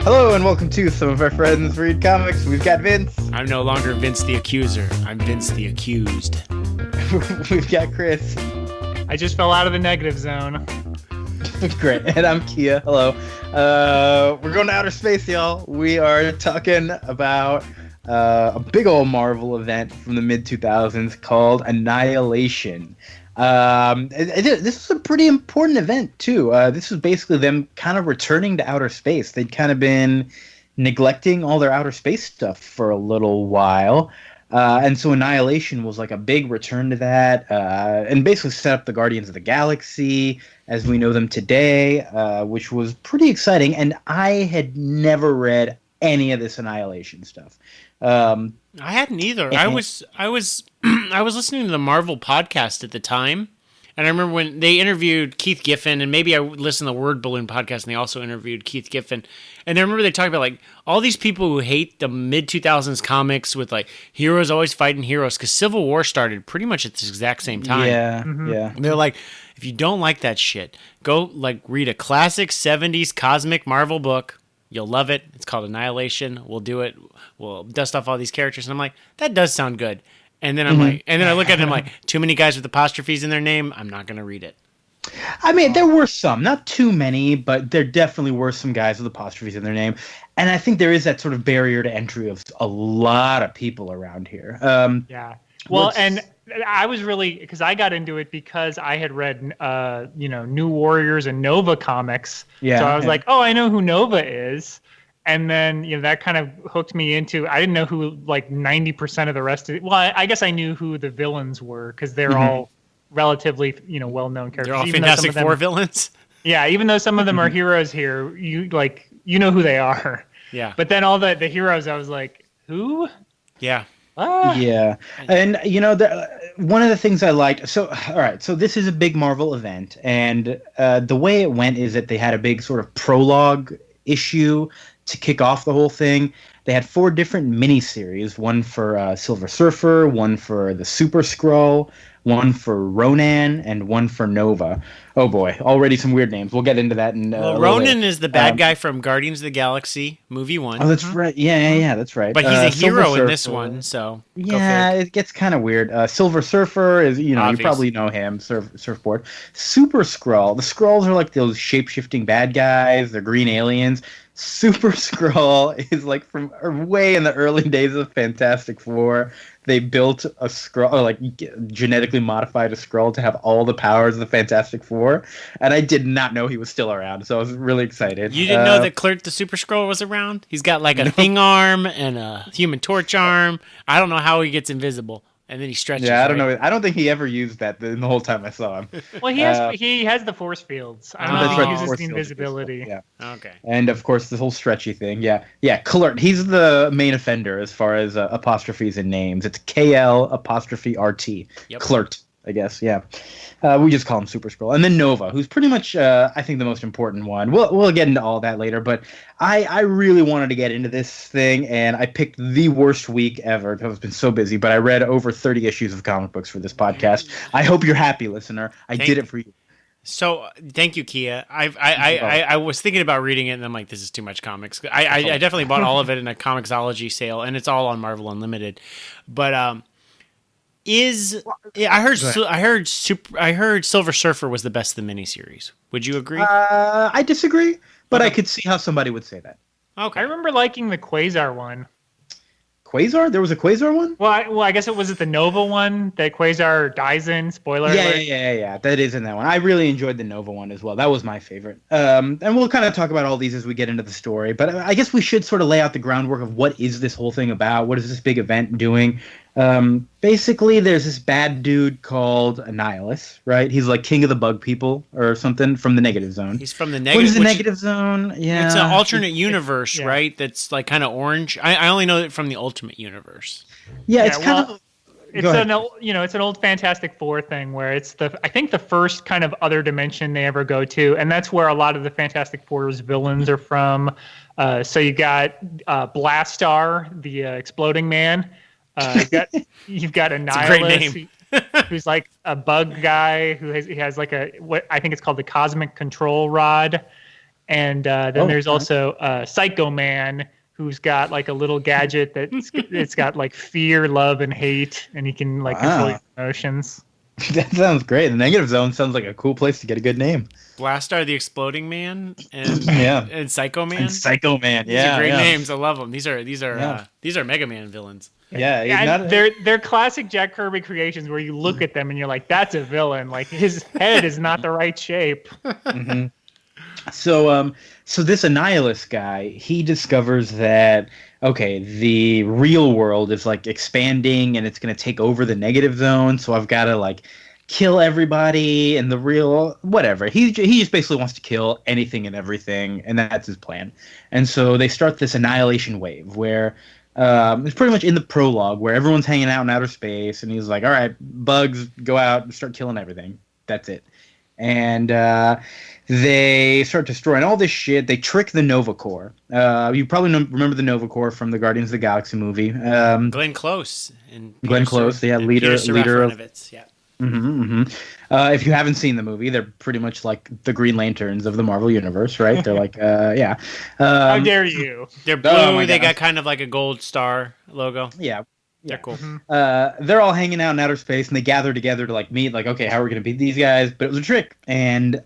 Hello and welcome to Some of Our Friends Read Comics. We've got Vince. I'm no longer Vince the Accuser. I'm Vince the Accused. We've got Chris. I just fell out of the negative zone. Great. And I'm Kia. Hello. We're going to outer space, y'all. We are talking about a big old Marvel event from the mid-2000s called Annihilation. This was a pretty important event, too. This was basically them kind of returning to outer space. They'd kind of been neglecting all their outer space stuff for a little while. And so Annihilation was like a big return to that, and basically set up the Guardians of the Galaxy as we know them today, which was pretty exciting. And I had never read any of this Annihilation stuff. I hadn't either. I was I was listening to the Marvel podcast at the time, and I remember when they interviewed Keith Giffen, and maybe I listened to the Word Balloon podcast, and they also interviewed Keith Giffen. And I remember they talked about like all these people who hate the mid-2000s comics with like heroes always fighting heroes, because Civil War started pretty much at the exact same time. Yeah, yeah. And they're like, if you don't like that shit, go like read a classic 70s cosmic Marvel book. You'll love it. It's called Annihilation. We'll do it. We'll dust off all these characters. And I'm like, that does sound good. And then I'm like, and then I look at it and I'm like, too many guys with apostrophes in their name. I'm not going to read it. I mean, there were some, not too many, but there definitely were some guys with apostrophes in their name. And I think there is that sort of barrier to entry of a lot of people around here. Yeah. Well, and I was really, because I got into it because I had read, New Warriors and Nova comics. Yeah. So I was like, oh, I know who Nova is. And then, that kind of hooked me into, I didn't know who like 90% of the rest of it. Well, I guess I knew who the villains were because they're all relatively, well-known characters. They're all Fantastic Four villains? Yeah, even though some of them are heroes here, you know who they are. Yeah. But then all the heroes, I was like, who? Yeah. Yeah. And, one of the things I liked, so this is a big Marvel event, and the way it went is that they had a big sort of prologue issue to kick off the whole thing. They had 4 different miniseries, one for Silver Surfer, one for the Super Skrull, one for Ronan, and one for Nova. Oh boy, already some weird names. We'll get into that in Ronan is the bad guy from Guardians of the Galaxy, movie 1. Oh, that's right. Yeah, that's right. But he's a hero in this one, so... Yeah, it gets kind of weird. Silver Surfer is, you probably know him, Surfboard. Super Skrull. The Skrulls are like those shape-shifting bad guys. They're green aliens. Super Skrull is like from way in the early days of Fantastic Four. They built a Skrull, or like genetically modified a Skrull to have all the powers of the Fantastic Four, and I did not know he was still around, so I was really excited. You didn't know that Clerk the Super Skrull was around? He's got like a thing arm and a Human Torch arm. I don't know how he gets invisible. And then he stretches. Yeah, I don't know. I don't think he ever used that in the whole time I saw him. Well, he has the force fields. I don't know if he uses the invisibility. Yeah. Okay. And of course, the whole stretchy thing. Yeah. Clerk. He's the main offender as far as apostrophes and names. It's KL''RT. Yep. Clerk, I guess. Yeah. We just call him Super Skrull. And then Nova, who's pretty much, I think, the most important one. We'll get into all that later, but I really wanted to get into this thing, and I picked the worst week ever because I've been so busy, but I read over 30 issues of comic books for this podcast. I hope you're happy, listener. I did it for you. So, thank you, Kia. I was thinking about reading it, and I'm like, this is too much comics. I definitely bought all of it in a Comixology sale, and it's all on Marvel Unlimited. But I heard Silver Surfer was the best of the miniseries. Would you agree? I disagree, but I could see how somebody would say that. Okay. I remember liking the Quasar one. Quasar? There was a Quasar one? Well, I guess it was the Nova one that Quasar dies in. Spoiler alert. Yeah. That is in that one. I really enjoyed the Nova one as well. That was my favorite. And we'll kind of talk about all these as we get into the story. But I guess we should sort of lay out the groundwork of what is this whole thing about? What is this big event doing? Basically, there's this bad dude called Annihilus, right? He's like king of the bug people or something from the negative zone. He's from the negative. What is the negative zone? Yeah, it's an alternate universe, right? That's like kind of orange. I only know it from the Ultimate Universe. Yeah, it's kind of. It's an old Fantastic Four thing where it's I think the first kind of other dimension they ever go to, and that's where a lot of the Fantastic Four's villains are from. So you got Blastar, the exploding man. You've got Annihilus, who's like a bug guy he has like what I think it's called the cosmic control rod, And then there's also Psycho Man, who's got like a little gadget it's got like fear, love, and hate, and he can like control your emotions. That sounds great. The Negative Zone sounds like a cool place to get a good name. Blastar the Exploding Man and and Psycho Man. And Psycho Man, These are great names. I love them. These are Mega Man villains. Yeah, they're classic Jack Kirby creations where you look at them and you're like, that's a villain. Like his head is not the right shape. Mm-hmm. So this Annihilus guy, he discovers that the real world is like expanding and it's going to take over the Negative Zone. So I've got to like kill everybody and the real whatever. He just basically wants to kill anything and everything, and that's his plan. And so they start this annihilation wave where it's pretty much in the prologue where everyone's hanging out in outer space, and he's like, "All right, bugs, go out and start killing everything. That's it." And they start destroying all this shit. They trick the Nova Corps. You probably remember the Nova Corps from the Guardians of the Galaxy movie. Glenn Close and leader of it. Yeah. Mm-hmm, mm-hmm. If you haven't seen the movie, they're pretty much like the Green Lanterns of the Marvel Universe, right? They're like, yeah. How dare you? They're blue. They got kind of like a gold star logo. Yeah. They're cool. Mm-hmm. They're all hanging out in outer space, and they gather together to like meet, like, okay, how are we going to beat these guys? But it was a trick, and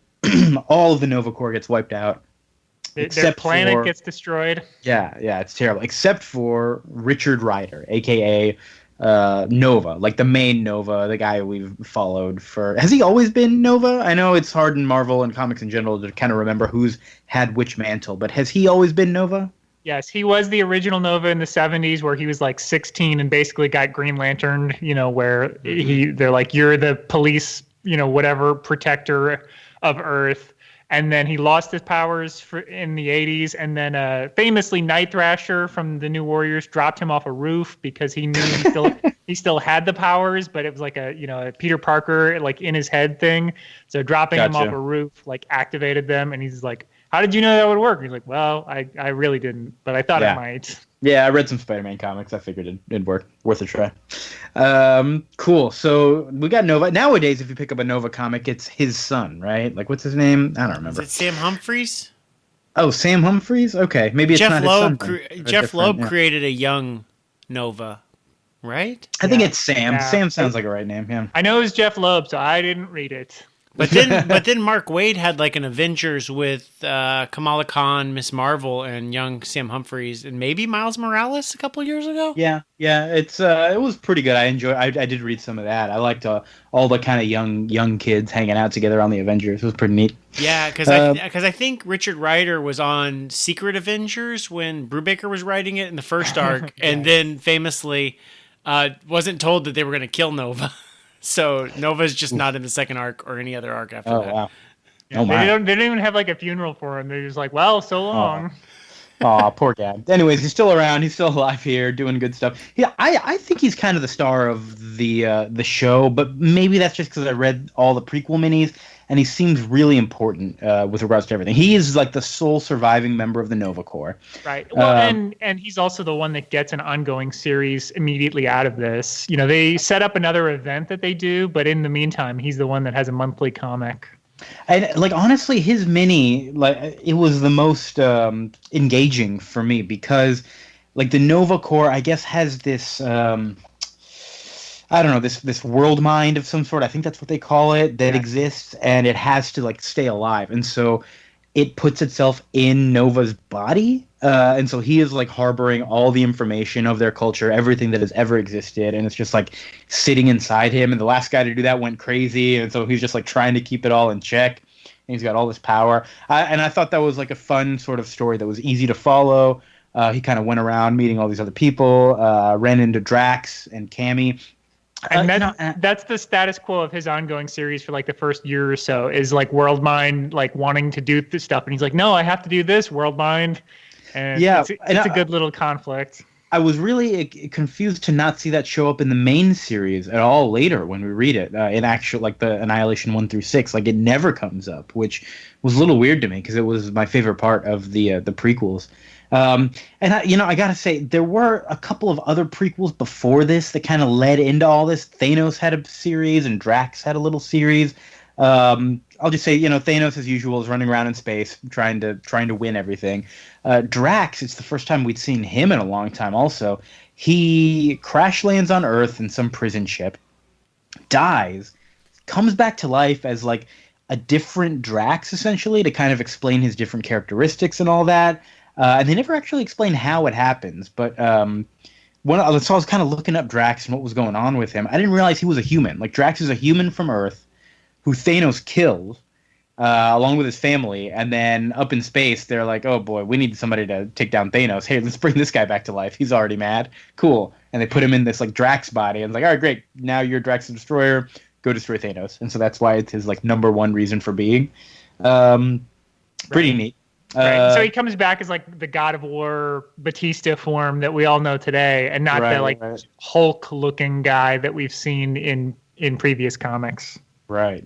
all of the Nova Corps gets wiped out. Their planet gets destroyed. Yeah, it's terrible. Except for Richard Rider, a.k.a. Nova, like the main Nova, the guy we've followed for. Has he always been Nova? I know it's hard in Marvel and comics in general to kind of remember who's had which mantle, but has he always been Nova? Yes, he was the original Nova in the 70s where he was like 16 and basically got Green Lantern, where they're like, you're the police, whatever protector of Earth. And then he lost his powers in the 80s. And then famously Night Thrasher from the New Warriors dropped him off a roof because he knew he still had the powers, but it was like a Peter Parker like in his head thing. So dropping him off a roof like activated them. And he's like, how did you know that would work? He's like, well, I really didn't, but I thought it might. Yeah, I read some Spider-Man comics. I figured it'd work. Worth a try. Cool. So we got Nova. Nowadays, if you pick up a Nova comic, it's his son, right? Like, what's his name? I don't remember. Is it Sam Humphries? Oh, Sam Humphries? Okay. Maybe it's not his son. Jeff Loeb created a young Nova, right? I think it's Sam. Yeah. Sam sounds like a right name, yeah. I know it's Jeff Loeb, so I didn't read it. But then Mark Waid had like an Avengers with Kamala Khan, Miss Marvel, and young Sam Humphries, and maybe Miles Morales a couple of years ago. Yeah, it was pretty good. I did read some of that. I liked all the kind of young kids hanging out together on the Avengers. It was pretty neat. Yeah, because I think Richard Rider was on Secret Avengers when Brubaker was writing it in the first arc, and then famously wasn't told that they were going to kill Nova. So Nova's just not in the second arc or any other arc after that. Wow. Yeah, they don't even have like a funeral for him. They're just like, well, so long. Oh, poor guy. Anyways, he's still around. He's still alive here, doing good stuff. Yeah, I think he's kind of the star of the show, but maybe that's just because I read all the prequel minis, and he seems really important with regards to everything. He is like the sole surviving member of the Nova Corps. Right. Well, and he's also the one that gets an ongoing series immediately out of this. They set up another event that they do, but in the meantime, he's the one that has a monthly comic. And like honestly, his mini, like it was the most engaging for me because like the Nova Corps, I guess, has this I don't know, this world mind of some sort. I think that's what they call it, that exists, and it has to like stay alive. And so it puts itself in Nova's body. And so he is like harboring all the information of their culture, everything that has ever existed. And it's just like sitting inside him. And the last guy to do that went crazy. And so he's just like trying to keep it all in check. And he's got all this power. And I thought that was like a fun sort of story that was easy to follow. He kind of went around meeting all these other people, ran into Drax and Cammy. And that's the status quo of his ongoing series for like the first year or so is like World Mind like wanting to do this stuff. And he's like, no, I have to do this, World Mind. And it's a good little conflict. I was really confused to not see that show up in the main series at all later when we read it in actual like the Annihilation 1 through 6. Like it never comes up, which was a little weird to me because it was my favorite part of the prequels. And I gotta say, there were a couple of other prequels before this that kind of led into all this. Thanos had a series and Drax had a little series. I'll just say, Thanos as usual is running around in space trying to win everything. Drax, it's the first time we'd seen him in a long time. Also, he crash lands on Earth in some prison ship, dies, comes back to life as like a different Drax essentially to kind of explain his different characteristics and all that. And they never actually explain how it happens, but so I was kind of looking up Drax and what was going on with him. I didn't realize he was a human. Like Drax is a human from Earth who Thanos killed along with his family, and then up in space they're like, oh boy, we need somebody to take down Thanos. Hey, let's bring this guy back to life. He's already mad. Cool. And they put him in this like Drax body, and it's like, all right, great. Now you're Drax the Destroyer. Go destroy Thanos. And so that's why it's his like number one reason for being. Pretty neat. Right. So he comes back as like the God of War Batista form that we all know today, and not the Hulk looking guy that we've seen in previous comics. Right.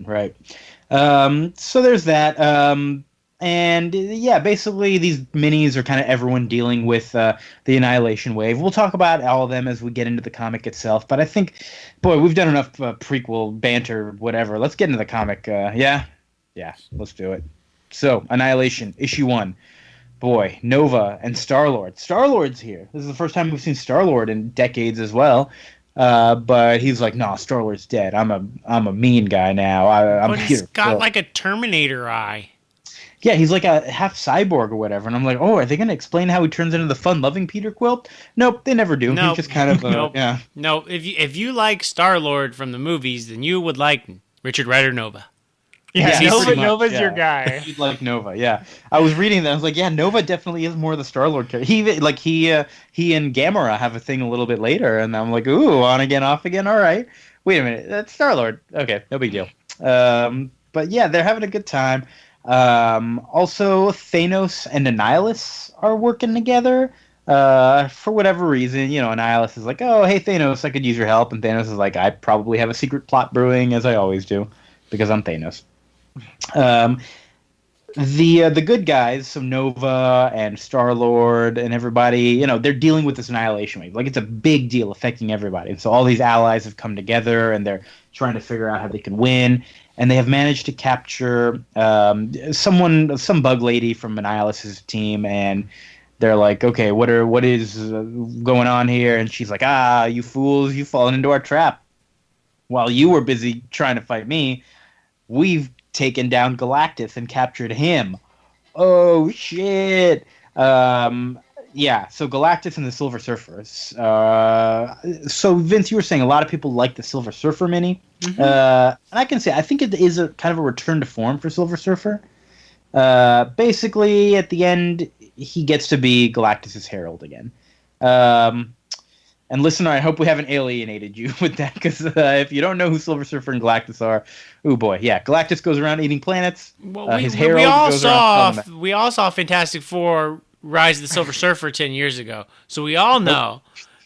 So there's that. And yeah, basically these minis are kind of everyone dealing with the Annihilation wave. We'll talk about all of them as we get into the comic itself. But I think, boy, we've done enough prequel banter, whatever. Let's get into the comic. Yeah, let's do it. So, Annihilation, issue 1. Boy, Nova and Star-Lord. Star-Lord's here. This is the first time we've seen Star-Lord in decades as well. But he's like, no, Star-Lord's dead. I'm a mean guy now. I'm but he's got like a Terminator eye. Yeah, he's like a half cyborg or whatever. And I'm like, oh, are they going to explain how he turns into the fun-loving Peter Quill? Nope, they never do. Nope. He's just kind of, yeah. No, if you like Star-Lord from the movies, then you would like Richard Rider Nova. Yeah, Nova's your guy. You'd like Nova, yeah. I was reading that. I was like, yeah, Nova definitely is more the Star-Lord character. He and Gamora have a thing a little bit later, and I'm like, ooh, on again, off again. All right. Wait a minute, that's Star-Lord. Okay, no big deal. But yeah, they're having a good time. Also, Thanos and Annihilus are working together. For whatever reason, Annihilus is like, oh, hey, Thanos, I could use your help. And Thanos is like, I probably have a secret plot brewing, as I always do, because I'm Thanos. The good guys, so Nova and Star-Lord and everybody, they're dealing with this Annihilation wave. Like, it's a big deal affecting everybody. And so all these allies have come together, and they're trying to figure out how they can win. And they have managed to capture some bug lady from Annihilus's team, and they're like, okay, what is going on here? And she's like, you fools, you've fallen into our trap. While you were busy trying to fight me, we've taken down Galactus and captured him. Oh, shit. Yeah, so Galactus and the Silver Surfers. So, Vince, you were saying a lot of people like the Silver Surfer mini. Mm-hmm. And I can say, I think it is a kind of a return to form for Silver Surfer. Basically, at the end, he gets to be Galactus' herald again. And listener, I hope we haven't alienated you with that, because if you don't know who Silver Surfer and Galactus are, oh boy, yeah, Galactus goes around eating planets. Well, we all saw Fantastic Four Rise of the Silver Surfer 10 years ago, so we all know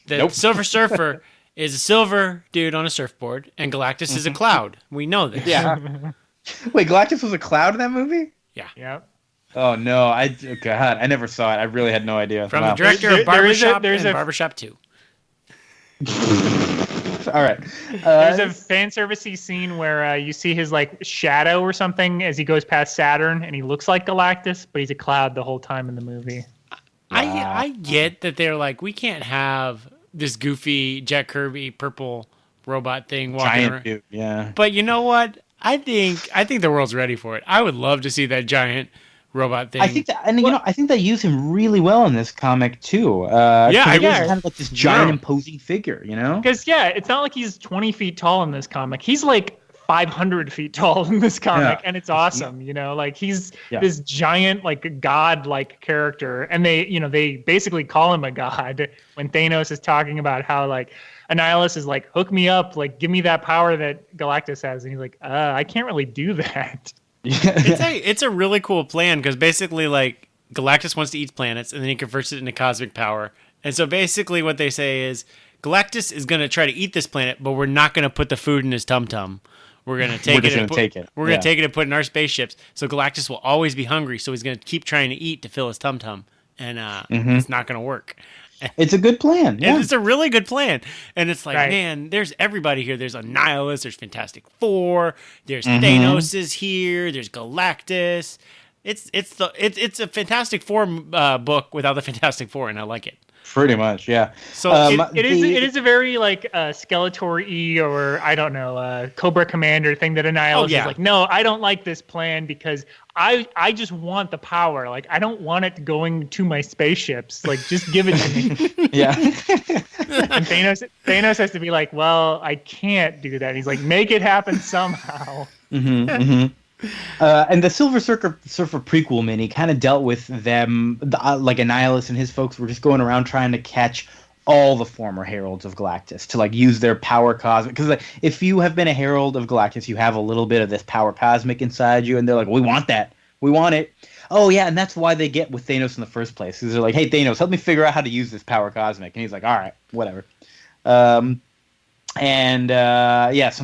that Silver Surfer is a silver dude on a surfboard, and Galactus is a cloud. We know this. Yeah. Wait, Galactus was a cloud in that movie? Yeah. Yep. Oh no, God, I never saw it. I really had no idea. From the director of Barbershop and Barbershop 2. All right. There's a fan servicey scene where you see his like shadow or something as he goes past Saturn, and he looks like Galactus, but he's a cloud the whole time in the movie. I get that they're like, we can't have this goofy Jack Kirby purple robot thing walking giant around. Dude, yeah. But you know what? I think the world's ready for it. I would love to see that giant robot thing. I think that, and I think they use him really well in this comic too. He's kind of like this giant imposing figure, Because it's not like he's 20 feet tall in this comic. He's like 500 feet tall in this comic, and it's awesome. Like he's this giant, like god-like character, and they basically call him a god when Thanos is talking about how like Annihilus is like, hook me up, like give me that power that Galactus has, and he's like, I can't really do that. It's a really cool plan, because basically like Galactus wants to eat planets and then he converts it into cosmic power. And so basically what they say is Galactus is going to try to eat this planet, but we're not going to put the food in his tum-tum. We're going to take it. We're going to take it and put it in our spaceships. So Galactus will always be hungry. So he's going to keep trying to eat to fill his tum-tum. And it's not going to work. It's a good plan. Yeah. And it's a really good plan. And it's like, Right. man, there's everybody here. There's Annihilus, there's Fantastic Four, there's Mm-hmm. Thanos is here, there's Galactus. It's a Fantastic Four book without the Fantastic Four, and I like it. Pretty much, yeah. So It is a very like Skeletor-y or I don't know Cobra Commander thing that Annihilus is like, no, I don't like this plan because I just want the power. Like I don't want it going to my spaceships. Like just give it to me. Yeah. And Thanos has to be like, well, I can't do that. And he's like, make it happen somehow. And the Silver Surfer prequel mini kind of dealt with them, like Annihilus and his folks were just going around trying to catch all the former Heralds of Galactus to like use their power cosmic. Because like, if you have been a Herald of Galactus, you have a little bit of this power cosmic inside you, and they're like, we want that, we want it. Oh yeah, and that's why they get with Thanos in the first place. Because they're like, hey Thanos, help me figure out how to use this power cosmic, and he's like, all right, whatever. Some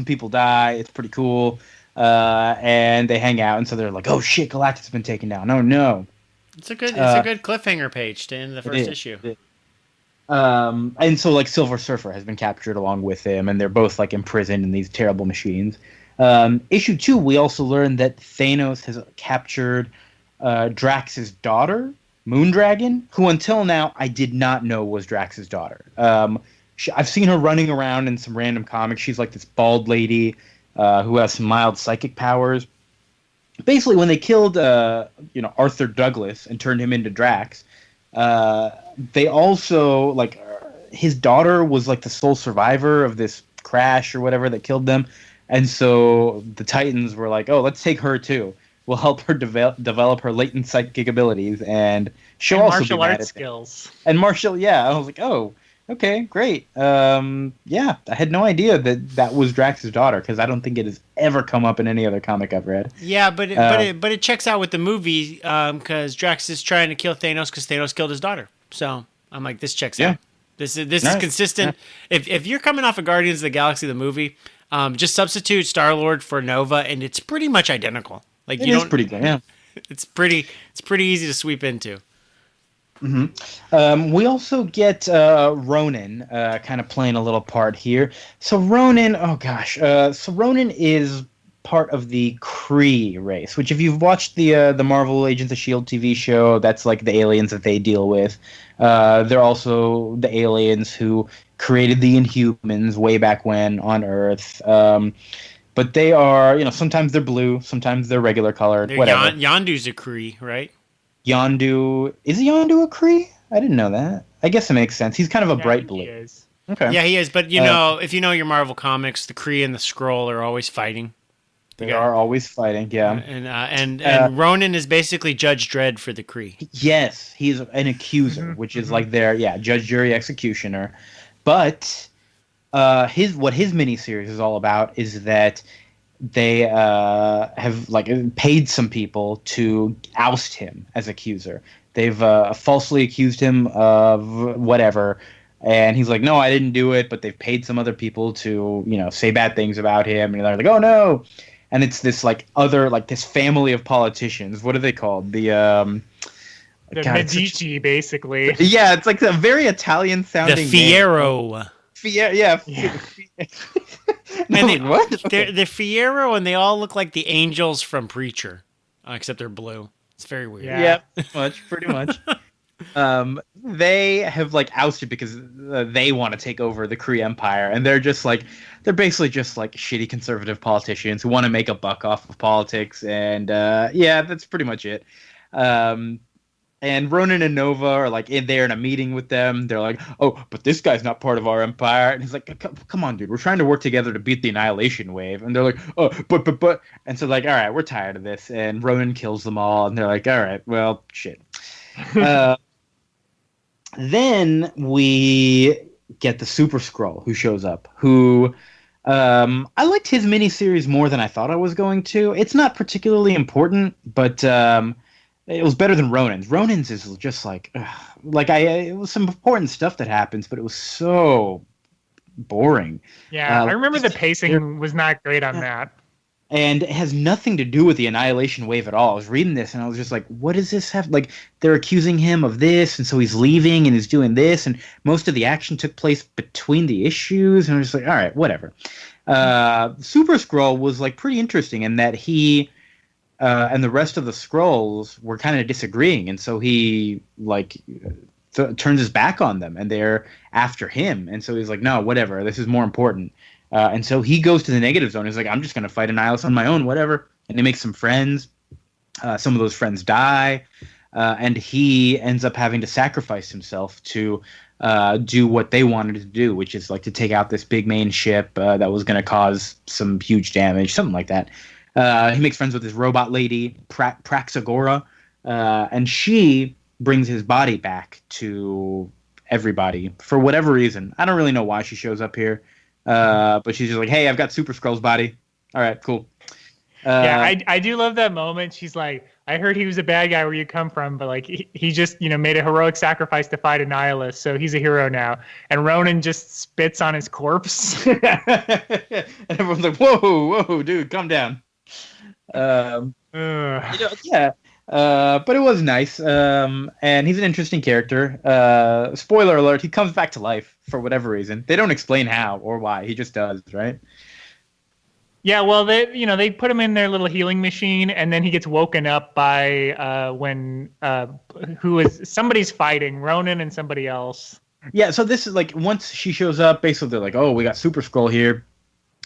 people die. It's pretty cool. And they hang out, and so they're like, "Oh shit, Galactus has been taken down." Oh no! It's a good cliffhanger page to end the first issue. And so like Silver Surfer has been captured along with him, and they're both like imprisoned in these terrible machines. Issue 2, we also learned that Thanos has captured Drax's daughter, Moondragon, who until now I did not know was Drax's daughter. I've seen her running around in some random comics. She's like this bald lady. Who has some mild psychic powers. Basically, when they killed, Arthur Douglas and turned him into Drax, they also like his daughter was like the sole survivor of this crash or whatever that killed them, and so the Titans were like, "Oh, let's take her too. We'll help her develop her latent psychic abilities, and she'll also martial be mad arts at skills." And martial, yeah. I was like, oh. Okay, great. I had no idea that was Drax's daughter because I don't think it has ever come up in any other comic I've read. Yeah, but it checks out with the movie because Drax is trying to kill Thanos because Thanos killed his daughter. So I'm like, this checks out. This is consistent. Yeah. If you're coming off of Guardians of the Galaxy the movie, just substitute Star-Lord for Nova, and it's pretty much identical. Like it's pretty good. Yeah, it's pretty easy to sweep into. Mm-hmm. We also get Ronan kind of playing a little part here. So Ronan, Ronan is part of the Kree race, which if you've watched the Marvel Agents of S.H.I.E.L.D. TV show, that's like the aliens that they deal with. They're also the aliens who created the Inhumans way back when on Earth. But they are, sometimes they're blue, sometimes they're regular colored, whatever. Yondu's a Kree, right? Yondu is Yondu a Kree? I didn't know that. I guess it makes sense. He's kind of a bright blue. He is. Okay. Yeah, he is. But if you know your Marvel comics, the Kree and the Skrull are always fighting. They are always fighting. Yeah. And Ronan is basically Judge Dredd for the Kree. Yes, he's an accuser, which is like their judge, jury, executioner. But his miniseries is all about is that they have like paid some people to oust him as accuser. They've falsely accused him of whatever, and he's like, no, I didn't do it, but they've paid some other people to say bad things about him, and they're like, oh no. And it's this like other like this family of politicians. What are they called? The Medici, basically. Yeah, it's like a very Italian sounding. The Fiero. Yeah. And what? They're Fiero, and they all look like the angels from Preacher, except they're blue. It's very weird. Yeah, pretty much. They have like ousted because they want to take over the Kree Empire, and they're basically just like shitty conservative politicians who want to make a buck off of politics, and that's pretty much it. And Ronan and Nova are like in there in a meeting with them. They're like, oh, but this guy's not part of our empire. And he's like, come on, dude. We're trying to work together to beat the Annihilation wave. And they're like, oh, but. And so like, all right, we're tired of this. And Ronan kills them all. And they're like, all right, well, shit. Then we get the Super Skrull who shows up, who I liked his miniseries more than I thought I was going to. It's not particularly important, but it was better than Ronan's. Ronan's is just like it was some important stuff that happens, but it was so boring. Yeah, I remember the pacing was not great on that. and it has nothing to do with the Annihilation wave at all. I was reading this and I was just like, what does this have? Like, they're accusing him of this, and so he's leaving and he's doing this, and most of the action took place between the issues, and I was just like, all right, whatever. Super Skrull was like pretty interesting in that he and the rest of the Skrulls were kind of disagreeing, and so he like turns his back on them, and they're after him, and so he's like, no, whatever, this is more important. And so he goes to the negative zone. He's like, I'm just going to fight Annihilus on my own, whatever. And he makes some friends. Some of those friends die. And he ends up having to sacrifice himself to do what they wanted to do, which is like to take out this big main ship that was going to cause some huge damage, something like that. He makes friends with this robot lady, Praxagora, and she brings his body back to everybody for whatever reason. I don't really know why she shows up here. But she's just like, hey, I've got Super Skrull's body. All right, cool. Yeah, I do love that moment. She's like, I heard he was a bad guy where you come from, but like he just, made a heroic sacrifice to fight Annihilus, so he's a hero now. And Ronan just spits on his corpse. And everyone's like, whoa, dude, calm down. Yeah. But it was nice. And he's an interesting character. Spoiler alert, he comes back to life for whatever reason. They don't explain how or why. He just does, right? Yeah, well, they put him in their little healing machine, and then he gets woken up by when somebody's fighting, Ronan and somebody else. Yeah, so this is like, once she shows up, basically they're like, oh, we got Super Skrull here.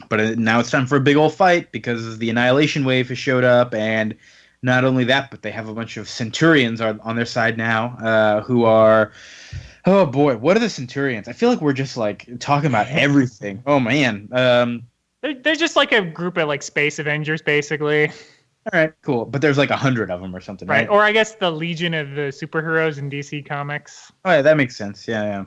But now it's time for a big old fight because the Annihilation wave has showed up, and not only that, but they have a bunch of Centurions on their side now, who are, oh boy, what are the Centurions? I feel like we're just like talking about everything. Oh man, they're just like a group of like space Avengers, basically. All right, cool. But there's like 100 of them or something, right? Or I guess the Legion of the superheroes in DC Comics. Oh yeah, that makes sense. Yeah.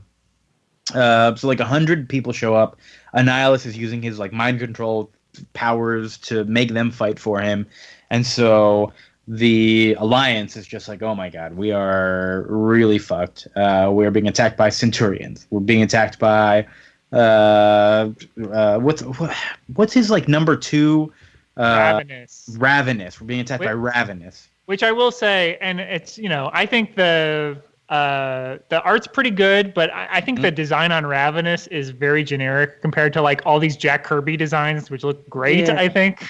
So like 100 people show up. Annihilus is using his like mind control powers to make them fight for him, and so the Alliance is just like, oh my god, we are really fucked. We are being attacked by Centurions. We're being attacked by what's his like number 2? Ravenous. We're being attacked by Ravenous. Which I will say, and it's I think the art's pretty good, but I think the design on Ravenous is very generic compared to like all these Jack Kirby designs, which look great. Yeah. I think.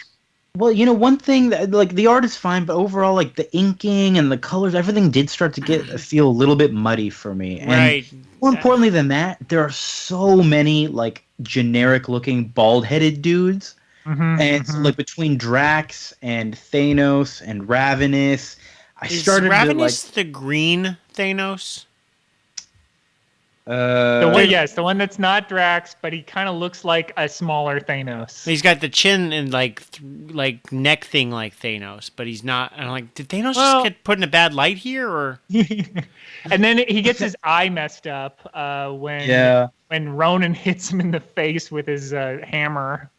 Well, one thing that like the art is fine, but overall, like the inking and the colors, everything did start to feel a little bit muddy for me. And right. More importantly than that, there are so many like generic-looking bald-headed dudes, so like between Drax and Thanos and Ravenous, Is Ravenous the green Thanos? The one that's not Drax, but he kind of looks like a smaller Thanos. He's got the chin and like neck thing like Thanos, but he's not. And I'm like, did Thanos just get put in a bad light here, or? And then he gets his eye messed up when Ronan hits him in the face with his hammer.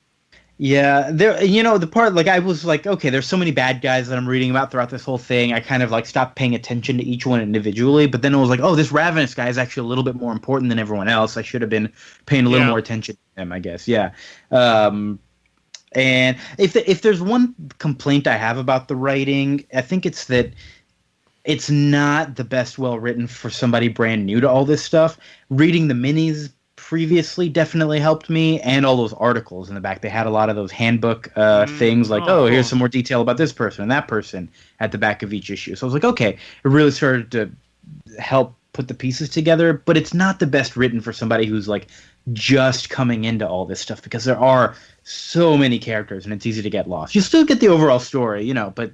Yeah, the part, like, I was like, okay, there's so many bad guys that I'm reading about throughout this whole thing. I kind of, like, stopped paying attention to each one individually, but then it was like, oh, this Ravenous guy is actually a little bit more important than everyone else. I should have been paying a little more attention to him, I guess, yeah. And if there's one complaint I have about the writing, I think it's that it's not the best well-written for somebody brand new to all this stuff. Reading the minis previously definitely helped me, and all those articles in the back. They had a lot of those handbook things like, here's some more detail about this person and that person at the back of each issue. So I was like, okay, it really started to help put the pieces together, but it's not the best written for somebody who's like just coming into all this stuff, because there are so many characters and it's easy to get lost. You still get the overall story, but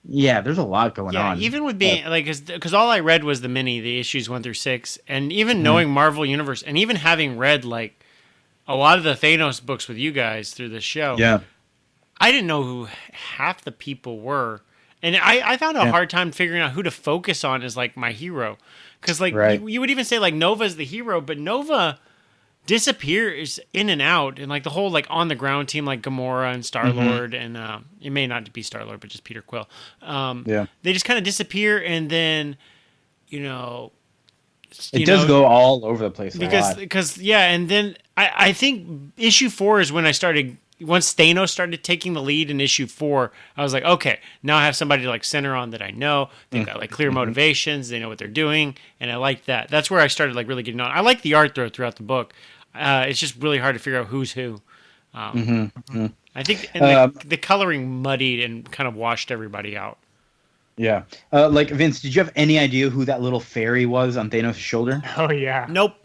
yeah, there's a lot going on. Yeah, even with being because all I read was the mini, the issues 1 through 6, and even knowing Marvel Universe, and even having read like a lot of the Thanos books with you guys through the show. Yeah, I didn't know who half the people were, and I found a hard time figuring out who to focus on as like my hero, because like you would even say like Nova's the hero, but Nova disappears in and out, and like the whole like on the ground team like Gamora and Star-Lord and it may not be Star-Lord but just Peter Quill, they just kind of disappear, and then it does go all over the place because and then I think issue 4 is when I started once Thanos started taking the lead in issue 4, I was like, okay, now I have somebody to like center on that I know. They've got like clear motivations. They know what they're doing, and I like that. That's where I started like really getting on. I like the art though throughout the book. It's just really hard to figure out who's who. I think the coloring muddied and kind of washed everybody out. Yeah. Like, Vince, did you have any idea who that little fairy was on Thanos' shoulder? Oh, yeah. Nope.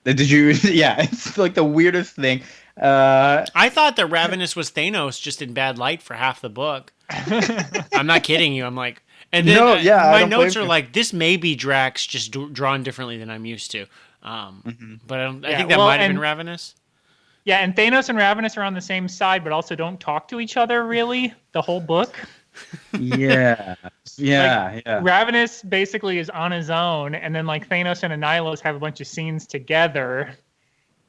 Did you? Yeah, it's like the weirdest thing. I thought that Ravenous was Thanos just in bad light for half the book. I'm not kidding you. I'm like, and then my notes are like, this may be Drax just drawn differently than I'm used to. But I think that might have been Ravenous. Yeah, and Thanos and Ravenous are on the same side, but also don't talk to each other really the whole book. Yeah. Ravenous basically is on his own, and then like Thanos and Annihilation have a bunch of scenes together.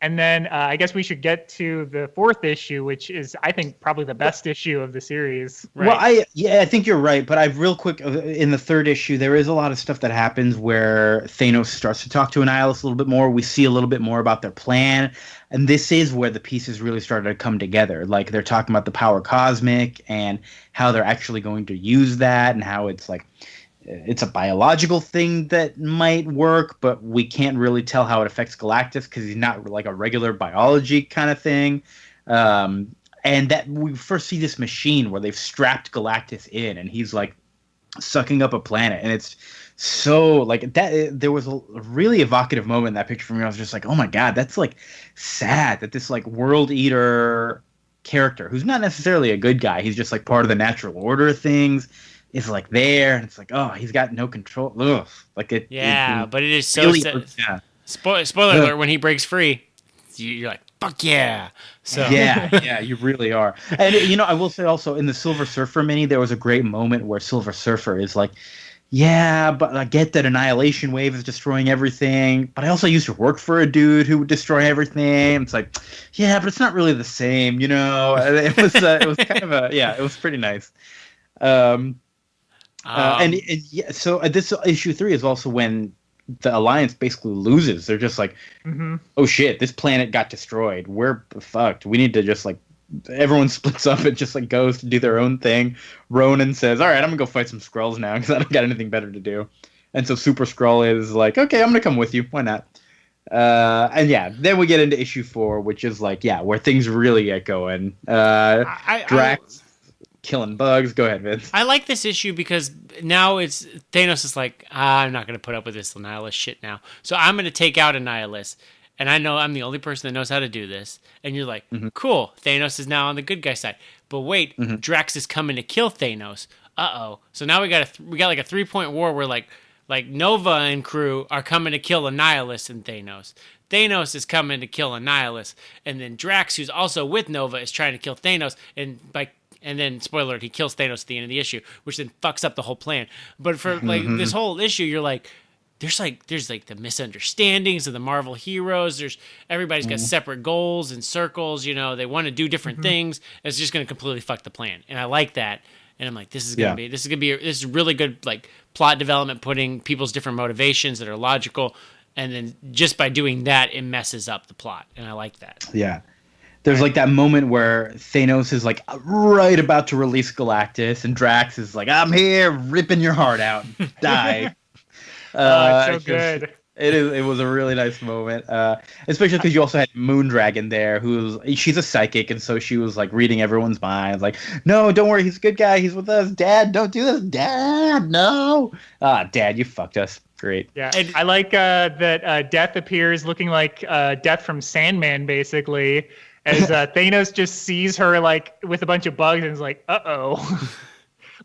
And then I guess we should get to the 4th issue, which is, I think, probably the best issue of the series. Right? Well, I think you're right. But real quick, in the 3rd issue, there is a lot of stuff that happens where Thanos starts to talk to Annihilus a little bit more. We see a little bit more about their plan. And this is where the pieces really started to come together. Like, they're talking about the power cosmic and how they're actually going to use that and how it's like, it's a biological thing that might work, but we can't really tell how it affects Galactus because he's not like a regular biology kind of thing. And that we first see this machine where they've strapped Galactus in, and he's like sucking up a planet, and it's so like that. There was a really evocative moment in that picture for me. I was just like, oh my god, that's like sad that this like world eater character, who's not necessarily a good guy, he's just like part of the natural order of things, is like there, and it's like, oh, he's got no control. Ugh. Like it. Yeah, but it is so. Really Spoiler alert: when he breaks free, you're like, fuck yeah. So yeah, you really are. And I will say also in the Silver Surfer mini, there was a great moment where Silver Surfer is like, yeah, but I get that Annihilation Wave is destroying everything, but I also used to work for a dude who would destroy everything. It's like, yeah, but it's not really the same, It was kind of it was pretty nice. So this issue 3 is also when the Alliance basically loses. They're just like, oh shit, this planet got destroyed. We're fucked. We need to just like, everyone splits up and just like goes to do their own thing. Ronan says, all right, I'm gonna go fight some Skrulls now because I don't got anything better to do. And so Super Skrull is like, okay, I'm gonna come with you. Why not? Then we get into issue 4, which is like, where things really get going. Drax killing bugs. Go ahead, Vince. I like this issue because now it's Thanos is like, I'm not going to put up with this Annihilus shit now. So I'm going to take out Annihilus. And I know I'm the only person that knows how to do this. And you're like, cool, Thanos is now on the good guy side. But wait, Drax is coming to kill Thanos. Uh-oh. So now we got like a 3-point war where like Nova and crew are coming to kill Annihilus and Thanos. Thanos is coming to kill Annihilus. And then Drax, who's also with Nova, is trying to kill Thanos. And then, spoiler alert, he kills Thanos at the end of the issue, which then fucks up the whole plan. But for like this whole issue, you're like, there's the misunderstandings of the Marvel heroes. Everybody's got separate goals and circles. They want to do different things. It's just going to completely fuck the plan, and I like that. And I'm like, this is really good like plot development, putting people's different motivations that are logical, and then just by doing that, it messes up the plot, and I like that. Yeah. There's like that moment where Thanos is like right about to release Galactus, and Drax is like, I'm here, ripping your heart out, die. It's so good. It was a really nice moment, especially because you also had Moondragon there, she's a psychic, and so she was like reading everyone's minds, like, no, don't worry, he's a good guy, he's with us, Dad, don't do this, Dad, no, Dad, you fucked us. Great. Yeah, and I like that Death appears looking like Death from Sandman, basically. As Thanos just sees her like with a bunch of bugs and is like, uh-oh.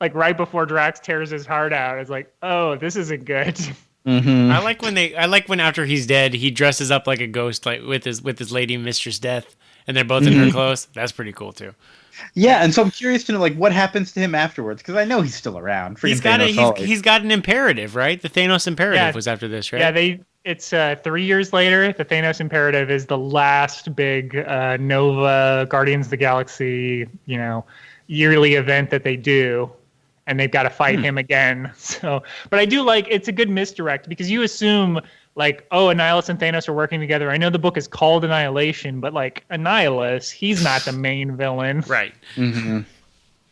Like right before Drax tears his heart out. It's like, oh, this isn't good. I like when after he's dead, he dresses up like a ghost, like with his lady Mistress Death, and they're both in her clothes. That's pretty cool too. Yeah, and so I'm curious to know like what happens to him afterwards, because I know he's still around. He's got an imperative, right? The Thanos imperative was after this, right? Yeah, it's 3 years later. The Thanos imperative is the last big Nova Guardians of the Galaxy, yearly event that they do, and they've got to fight him again. So, but I do like it's a good misdirect because you assume like, oh, Annihilus and Thanos are working together. I know the book is called Annihilation, but like Annihilus, he's not the main villain. Right. Mm-hmm.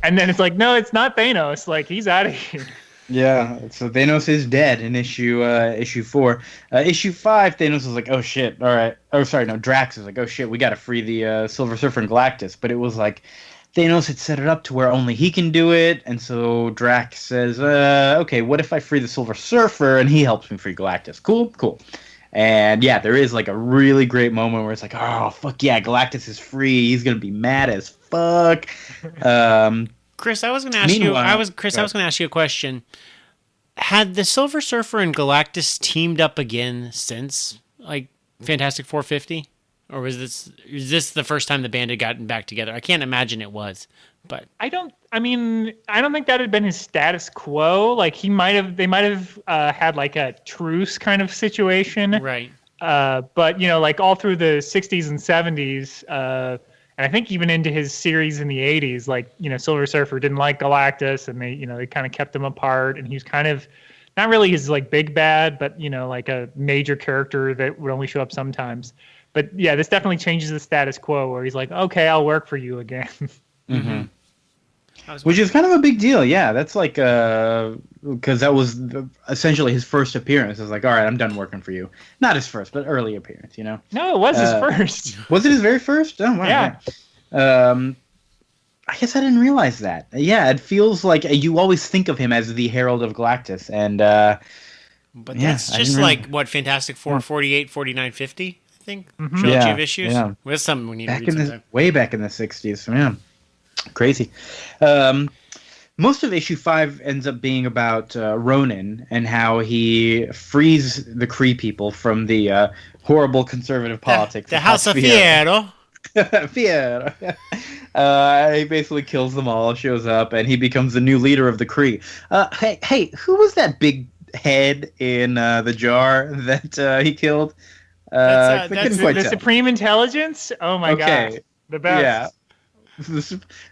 And then it's like, no, it's not Thanos. Like, he's out of here. Yeah, so Thanos is dead in issue 4. Issue 5, Thanos was like, oh shit, all right. Oh, sorry, no, Drax was like, oh shit, we got to free the Silver Surfer and Galactus. But it was like Thanos had set it up to where only he can do it, and so Drax says, okay, what if I free the Silver Surfer and he helps me free Galactus? Cool. And yeah, there is like a really great moment where it's like, oh fuck yeah, Galactus is free. He's gonna be mad as fuck. Chris, I was going to ask you. I was going to ask you a question. Had the Silver Surfer and Galactus teamed up again since like Fantastic 450, or is this the first time the band had gotten back together? I can't imagine it was, but I don't think that had been his status quo. Like they might have had like a truce kind of situation, right? But like all through the 60s and 70s. And I think even into his series in the 80s, like, Silver Surfer didn't like Galactus, and they kind of kept them apart. And he was kind of not really his like big bad, but, like a major character that would only show up sometimes. But yeah, this definitely changes the status quo where he's like, okay, I'll work for you again. Mm-hmm. Which is kind of a big deal. Yeah, that's like, because that was essentially his first appearance. It's like, all right, I'm done working for you. Not his first, but early appearance, No, it was his first. Was it his very first? Oh, wow. Yeah. I guess I didn't realize that. Yeah, it feels like you always think of him as the Herald of Galactus. And, but that's just like, what, Fantastic Four, 48, 49, 50, I think? Mm-hmm. Trilogy of issues? Yeah. Well, that's something we need to read sometime. Way back in the 60s, yeah. Crazy. Most of issue 5 ends up being about Ronan and how he frees the Kree people from the horrible conservative politics. The House of Fierro. Fierro. He basically kills them all, shows up, and he becomes the new leader of the Kree. Hey, who was that big head in the jar that he killed? That's the Supreme Intelligence? Oh my god. The best. Yeah.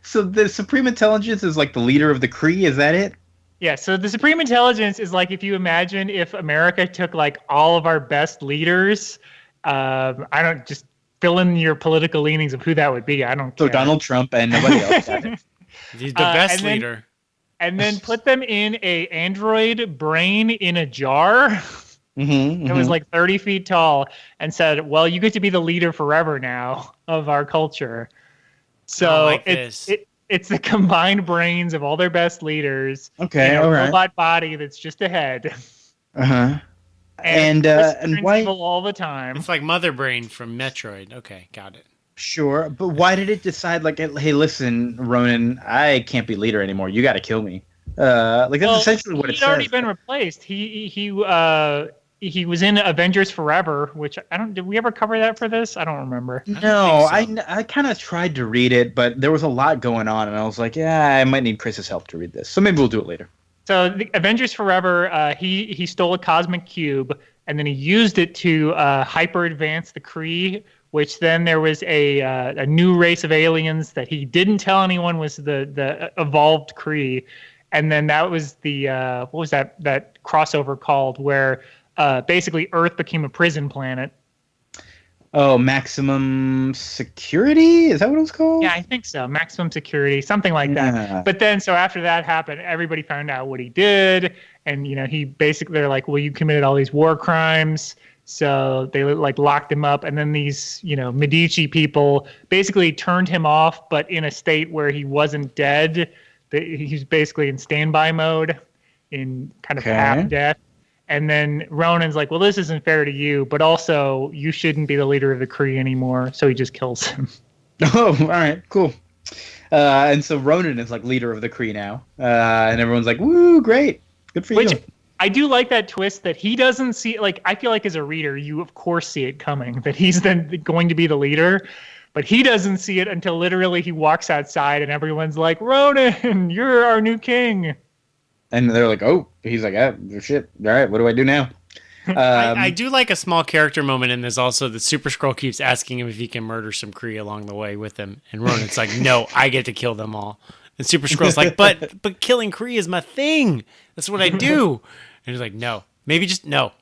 So the Supreme Intelligence is like the leader of the Kree, is that it? Yeah, so the Supreme Intelligence is like if you imagine if America took like all of our best leaders, just fill in your political leanings of who that would be. I don't care. So Donald Trump and nobody else got it. He's the best leader. And then put them in a android brain in a jar. Mm-hmm. It was like 30 feet tall and said, well, you get to be the leader forever now of our culture. So it's the combined brains of all their best leaders. Okay, all right. Robot body that's just a head. Uh-huh. And why all the time? It's like Mother Brain from Metroid. Okay, got it. Sure, but why did it decide like, hey, listen, Ronan, I can't be leader anymore. You got to kill me. That's essentially what it says. He'd already been replaced. He was in Avengers Forever, which did we ever cover that for this? I don't remember. No, I kind of tried to read it, but there was a lot going on, and I was like, yeah, I might need Chris's help to read this. So maybe we'll do it later. So the Avengers Forever, he stole a cosmic cube, and then he used it to hyper advance the Kree, which then there was a new race of aliens that he didn't tell anyone was the evolved Kree, and then that was the what was that crossover called where basically Earth became a prison planet. Oh, Maximum Security? Is that what it was called? Yeah, I think so. Maximum Security, something like that. But then, so after that happened, everybody found out what he did, and they're like, well, you committed all these war crimes, so they like locked him up, and then these Medici people basically turned him off, but in a state where he wasn't dead. He's basically in standby mode, in kind of half death. And then Ronan's like, well, this isn't fair to you, but also you shouldn't be the leader of the Kree anymore. So he just kills him. Oh, all right, cool. And so Ronan is like leader of the Kree now. And everyone's like, woo, great. Good for you. I do like that twist that he doesn't see, like, I feel like as a reader, you of course see it coming, that he's then going to be the leader. But he doesn't see it until literally he walks outside and everyone's like, Ronan, you're our new king. And they're like, oh, he's like, shit. All right, what do I do now? I do like a small character moment in this also that Super Skrull keeps asking him if he can murder some Kree along the way with him. And Ronan's like, no, I get to kill them all. And Super Skrull's like, but killing Kree is my thing. That's what I do. And he's like, no, maybe just no.